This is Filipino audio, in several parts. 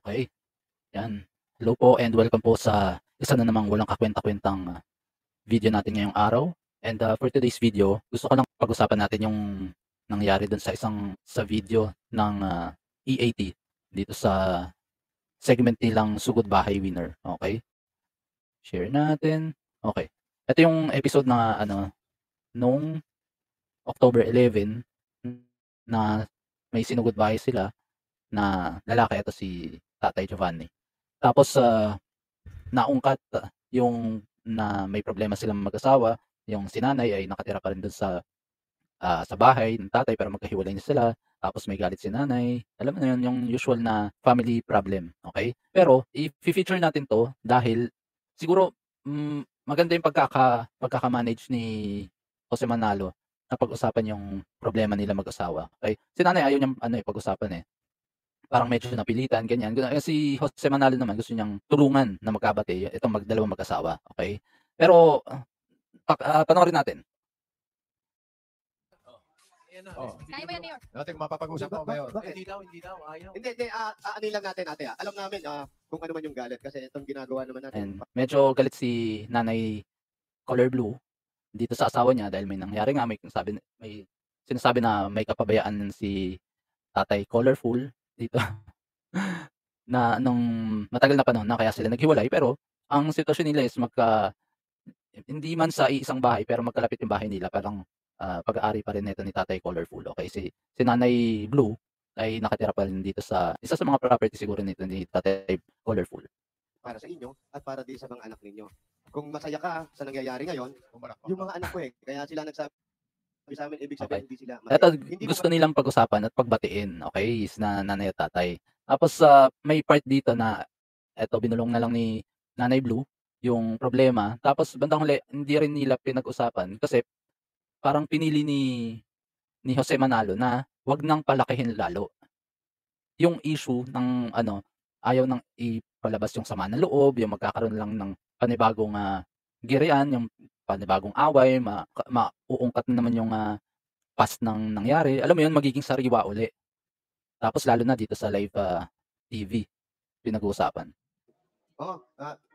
Okay, 'yan. Hello po and welcome po sa isa na namang walang kakuwenta-kuwentang video natin ngayong araw. And, for today's video, gusto ko lang pag-usapan natin yung nangyari dun sa video ng, EAT dito sa segment nilang Sugod Bahay Winner, okay. Share natin, okay. Ito yung episode na ano, nung October 11 na may sinugod bahay sila na lalaki, ito si Tatay Giovanni. Tapos, naungkat yung na may problema silang mag-asawa, yung si nanay ay nakatira pa rin dun sa bahay ng tatay pero magkahiwalay na sila, tapos may galit si nanay, alam mo na yun, yung usual na family problem, okay. Pero i-fe-feature natin 'to dahil siguro, maganda yung pagkaka-manage ni Jose Manalo na pag-usapan yung problema nila mag-asawa, okey. Si nanay ayaw niyang ano, eh, pag-usapan, eh. Parang medyo napilitan ganyan, si Jose Manalo naman gusto niyang tulungan na magkabati itong dalawang mag-asawa, okey? Pero, panoorin natin. Ayan na. Oh. Kaya mo yan, Mayor. Natin mapapag-usap mo ngayon. Bakit? Hindi daw, ayaw. Hindi, aanin lang natin ate. Alam namin kung ano man yung galit kasi itong ginagawa naman natin. And medyo galit si Nanay Color Blue dito sa asawa niya dahil may nangyari nga, may sinasabi na may kapabayaan si Tatay Colorful dito na nung matagal na panahon na kaya sila naghiwalay, pero ang sitwasyon nila is hindi man sa iisang bahay pero magkalapit yung bahay nila, parang, pag-aari pa rin nito ni Tatay Colorful, okey. Si Nanay Blue ay nakatira pa rin dito sa isa sa mga property siguro nito ni Tatay Colorful. Para sa inyo at para din sa mga anak ninyo. Kung masaya ka sa nangyayari ngayon, yung mga anak ko kaya sila nagsabi sa amin, ibig sabihin hindi sila masaya. Eto Hindi gusto nilang pag-usapan at pagbatiin, okey, is nanay at tatay. Tapos, may part dito na eto binulong na lang ni Nanay Blue yung problema, tapos bandang huli hindi rin nila pinag-usapan kasi parang pinili ni Jose Manalo na 'wag nang palakihin lalo. Yung issue ng ano, ayaw nang ipalabas yung sama ng loob, yung magkakaroon lang ng panibagong, girian, yung panibagong away, mauungkat na naman yung, past ng nangyari, alam mo yun, magiging sariwa uli. Tapos lalo na dito sa live, TV pinag-uusapan. Oo,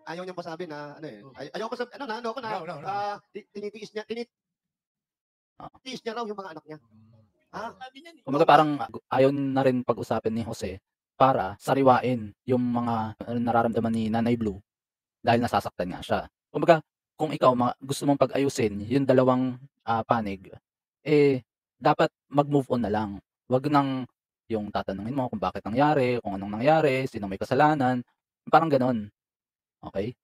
ayaw niyang masabi na ano ayaw ko sabi ano ko na No. tinitiis niya raw yung mga anak niya. Kumbaga parang ayaw na rin pag-usapin ni Jose para sariwain yung mga nararamdaman ni Nanay Blue dahil nasasaktan nga siya. Kumbaga kung ikaw gusto mong pag-ayusin yung dalawang, panig, eh, dapat mag-move on na lang. 'Wag nang yung tatanungin mo kung bakit nangyari, kung anong nangyari, sinong may kasalanan, parang gano'n, okey?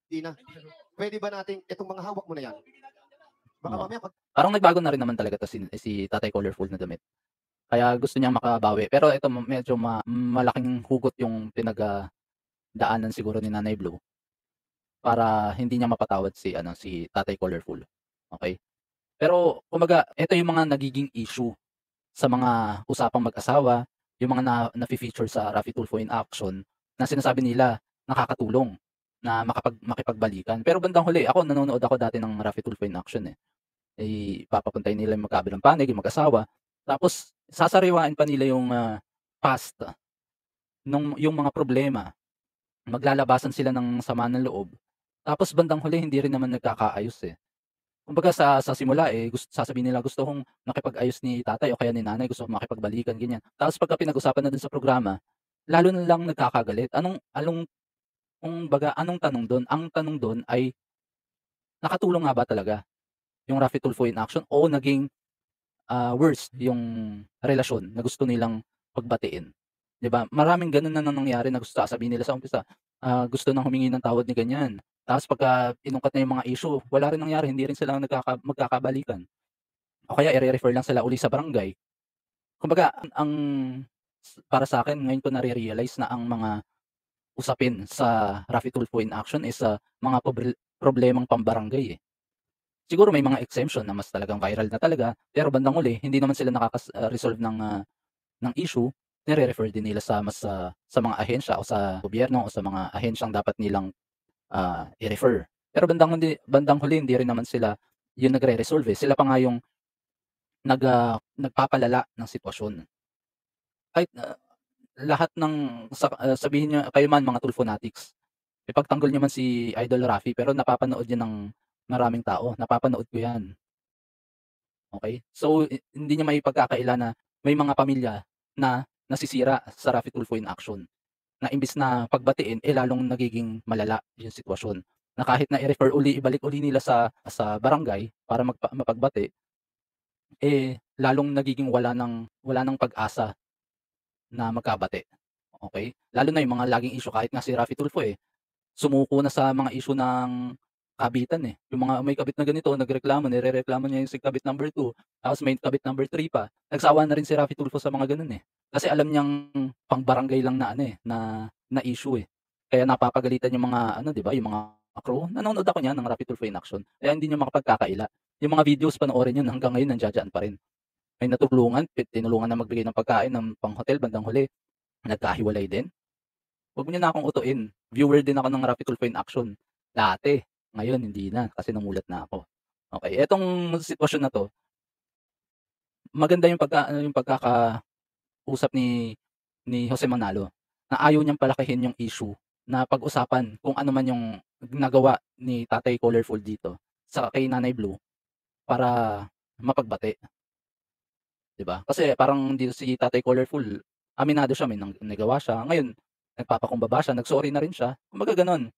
Hindi na. Pwede ba nating itong mga hawak mo na yan? Baka Oo. mamaya pag Parang nagbago na rin naman talaga 'to si Tatay Colorful na damit. Kaya gusto niyang makabawi, pero ito medyo malaking hugot yung daanan siguro ni Nanay Blue para hindi niya mapatawad si Tatay Colorful, okey? Pero kumbaga ito yung mga nagiging issue sa mga usapang mag-asawa, yung mga nafe-feature sa Raffy Tulfo in Action na sinasabi nila nakakatulong na makipagbalikan. Pero bandang huli, nanonood ako dati ng Raffy Tulfo in Action, eh. Papapuntahin nila yung magkabilang panig, yung mag-asawa, tapos sasariwain pa nila yung, past yung mga problema. Maglalabasan sila ng sama ng loob, tapos bandang huli hindi rin naman nagkakaayos, eh. Kumbaga sa simula, sasabihin nila, "Gusto kong makipag-ayos ni tatay o kaya ni nanay, gusto kong makipagbalikan," ganyan. Tapos pagka pinag-usapan na dun sa programa, lalo na lang nagkakagalit. Anong tanong dun? Ang tanong dun ay, nakatulong nga ba talaga yung Raffy Tulfo in Action o naging, worse yung relasyon na gusto nilang pagbatiin, 'di ba? Maraming ganun na nangyari na sasabihin nila sa umpisa, gusto ng humingi ng tawad ni ganyan. Tapos pagka inungkat na yung mga issue, wala rin nangyari, hindi rin sila magkakabalikan. O kaya ire-refer lang sila uli sa barangay. Kumbaga para sa'kin ngayon ko nare-realize na ang mga usapin sa Raffy Tulfo in Action is, mga problemang pambarangay, eh. Siguro may mga exemption na mas talagang viral na talaga, pero bandang huli hindi naman sila resolve ng issue, nire-refer din nila sa mga ahensya o sa gobyerno o sa mga ahensyang dapat nilang, i-refer. Pero bandang huli hindi rin naman sila yung nagre-resolve, eh, sila pa nga yung nagpapalala ng sitwasyon. Kahit, lahat ng sabihin niyo kayo man mga Tulfo fanatics, ipagtanggol niyo man si Idol Raffy pero napapanood 'yan ng maraming tao, napapanood ko 'yan, okey? So, hindi niyo maipagkakaila na may mga pamilya na nasisira sa Raffy Tulfo in action, na imbes na pagbatiin, eh, lalong nagiging malala yung sitwasyon. Na kahit na i-refer uli, ibalik uli nila sa barangay para mapagbati, eh, lalong nagiging wala ng pag-asa na magkabati, okey? Lalo na yung mga laging issue kahit nga si Raffy Tulfo, eh, sumuko na sa mga issue ng kabitan, eh. Yung mga may kabit na ganito nagreklamo, nirereklamo niya yung si kabit number 2, tapos may kabit number 3 pa. Nagsawa na rin si Raffy Tulfo sa mga gano'n, eh. Kasi alam niyang pang-barangay lang na ano, eh, na issue, eh. Kaya napapagalitan yung mga ano, 'di ba, yung mga crew. Nanonood ako niyan ng Raffy Tulfo in action, kaya hindi niyo makapagkakaila. Yung mga videos panoorin niyo hanggang ngayon nandiya-diyan pa rin. May natulungan, tinulungan na magbigay ng pagkain ng pang-hotel bandang huli, nagkahiwalay din. Huwag niyo na akong utuin, viewer din ako ng Raffy Tulfo in action, dati. Ngayon hindi na, kasi namulat na ako. Okey, etong sitwasyon na 'to, maganda yung yung pagkakausap ni Jose Manalo, na ayaw niyang palakihin yung issue, na pag-usapan kung ano man yung nagawa ni Tatay Colorful dito sa kay Nanay Blue para mapagbati, 'di ba? Kasi parang dito si Tatay Colorful, aminado siya may nagawa siya, ngayon nagpapakumbaba siya, nag-sorry na rin siya, kumbaga gano'n.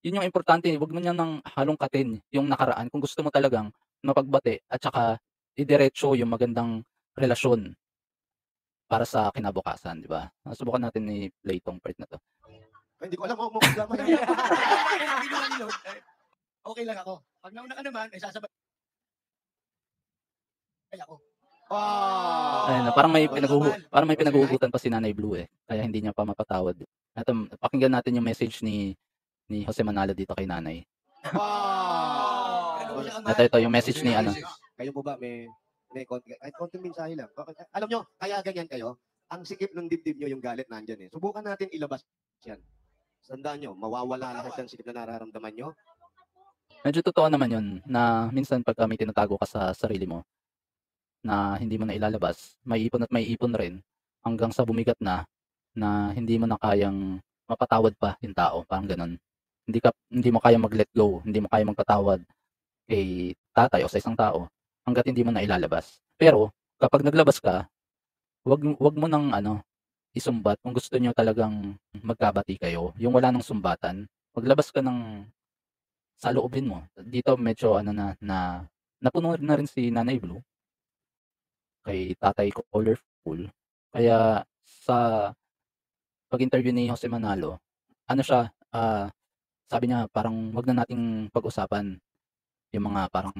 Yun yung importante, huwag mo niya ng halongkatin yung nakaraan kung gusto mo talagang mapagbati at saka idiretso yung magandang relasyon para sa kinabukasan, 'di ba? Subukan natin i-play 'tong part na 'to. Ay, hindi ko alam kung magkama na. Okay lang ako. Pag nauna ka naman, ay sasabay ako. Ayun, parang may pinaghuhugutan pa si Nanay Blue, eh, kaya hindi niya pa mapatawad. Eto, pakinggan natin yung message ni Jose Manalo dito kay Nanay. Ito yung message ni ano. Kayo po ba may konting mensahe lang. Alam nyo, kaya ganyan kayo, ang sikip ng dibdib nyo yung galit nandyan, eh. Subukan natin ilabas yan. Tandaan nyo, mawawala lahat ng sikip na nararamdaman nyo. Medyo totoo naman yun na minsan pagka may tinatago ka sa sarili mo na hindi mo na ilalabas, maiipon at maiipon rin hanggang sa bumigat na hindi mo na kayang mapatawad pa yung tao, parang gano'n. Hindi mo kayang mag-let go, hindi mo kayang magpatawad kay tatay o sa isang tao hangga't hindi mo na ilalabas. Pero kapag naglabas ka, wag mo ng ano, isumbat kung gusto niyo talagang magkabati kayo, yung wala ng sumbatan, maglabas ka ng saloobin mo. Dito medyo ano na napuno na rin si Nanay Blue kay Tatay Colorful. Kaya sa pag-interview ni Jose Manalo, ano siya, sabi niya parang wag na nating pag-usapan yung mga parang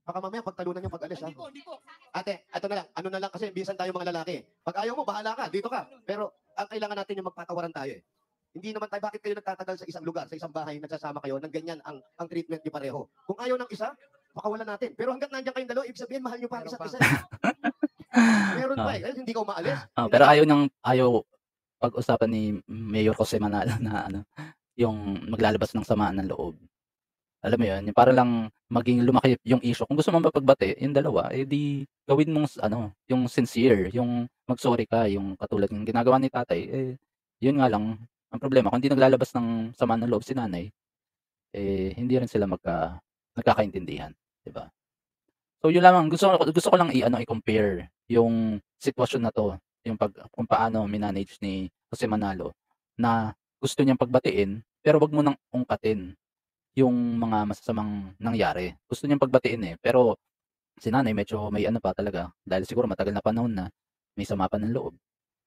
Baka mamaya pagtalunan yung pag-alis, ha? Hindi po. Ate, ito na lang. Ano na lang kasi bisan tayo mga lalaki. Pag ayaw mo, bahala ka. Dito ka. Pero ang kailangan natin yung magpatawaran tayo, eh. Hindi naman tayo, bakit kayo nagtatagal sa isang lugar, sa isang bahay, nagsasama kayo, nang ganyan ang treatment niyo pareho. Kung ayaw ng isa, pakawalan natin. Pero hanggat nandiyan kayong dalawa, ibig sabihin, mahal niyo pa ang isa't isa. Meron pa, eh. Hindi ka umaalis. pero ayaw pag-usapan ni Mayor Jose Manalo na ano, yung maglalabas ng samaan ng loob. Alam mo 'yun, yung para lang maging lumaki yung issue. Kung gusto mo mapagbati yung dalawa, eh, di gawin mong ano, yung sincere, yung mag-sorry ka, yung katulad ng ginagawa ni tatay, eh, 'yun nga lang ang problema kung hindi naglalabas ng sama ng loob si nanay, eh, hindi rin sila nagkakaintindihan, 'di ba? So 'yun lamang, gusto ko lang i-ano, i-compare yung sitwasyon na 'to, yung kung paano minanage ni Jose Manalo na gusto niyang pagbatiin, pero 'wag mo nang ungkatin yung mga masasamang nangyari. Gusto niyang pagbatiin, eh, pero si nanay medyo may ano pa talaga, dahil siguro matagal na panahon na, may sama pa ng loob.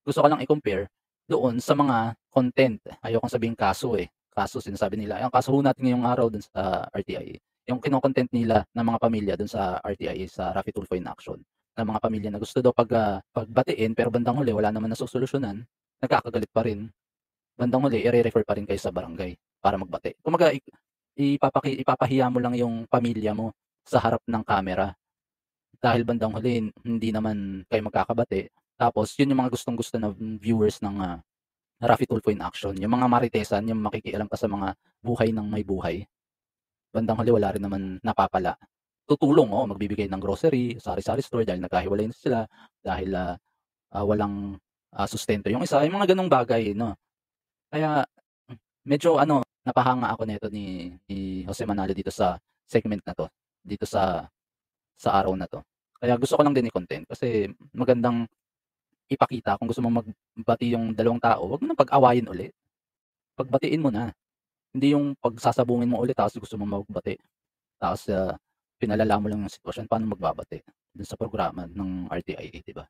Gusto ko lang i-compare doon sa mga content, ayokong sabihing kaso, eh, kaso sinasabi nila. Ang kaso ho natin ngayong araw dun sa RTI, yung kino-content nila ng mga pamilya dun sa RTI, sa Raffy Tulfo in Action, ng mga pamilya na gusto daw pagbatiin pero bandang huli wala naman nasosolusyunan, nagkakagalit pa rin, bandang huli ire-refer pa rin kayo sa barangay para magbati. Kumbaga ipapahiya mo lang yung pamilya mo sa harap ng kamera. Dahil bandang huli hindi naman kayo magkakabati, tapos yun yung mga gustong-gusto na viewers ng, Raffy Tulfo in Action, yung mga maritesan, yung makikialam ka sa mga buhay ng may buhay. Bandang huli wala rin naman napapala. Tutulong, oo, magbibigay ng grocery, sari-sari store dahil nagkahiwalay na sila, dahil, walang, sustento yung isa, yung mga gano'ng bagay 'no. Kaya medyo ano, napahanga ako nito ni Jose Manalo dito sa segment na 'to, dito sa araw na 'to. Kaya gusto ko lang din i-content kasi magandang ipakita kung gusto mong magbati yung dalawang tao, wag mo ng pag-awayin ulit, pagbatiin mo na. Hindi yung pagsasabungin mo ulit tapos gusto mong magbati, tapos, pinalala mo lang yung sitwasyon, paano magbabati dun sa programa ng RTIA, 'di ba?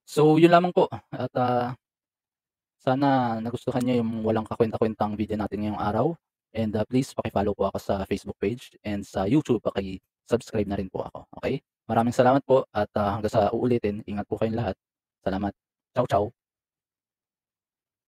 So, yun lamang po at, sana nagustuhan niyo yung walang kakuwenta-kuwentang video natin ngayong araw and, please paki-follow po ako sa Facebook page and sa YouTube paki-subscribe na rin po ako, okey? Maraming salamat po at, hanggang sa uulitin, ingat po kayong lahat. Salamat. Ciao, ciao.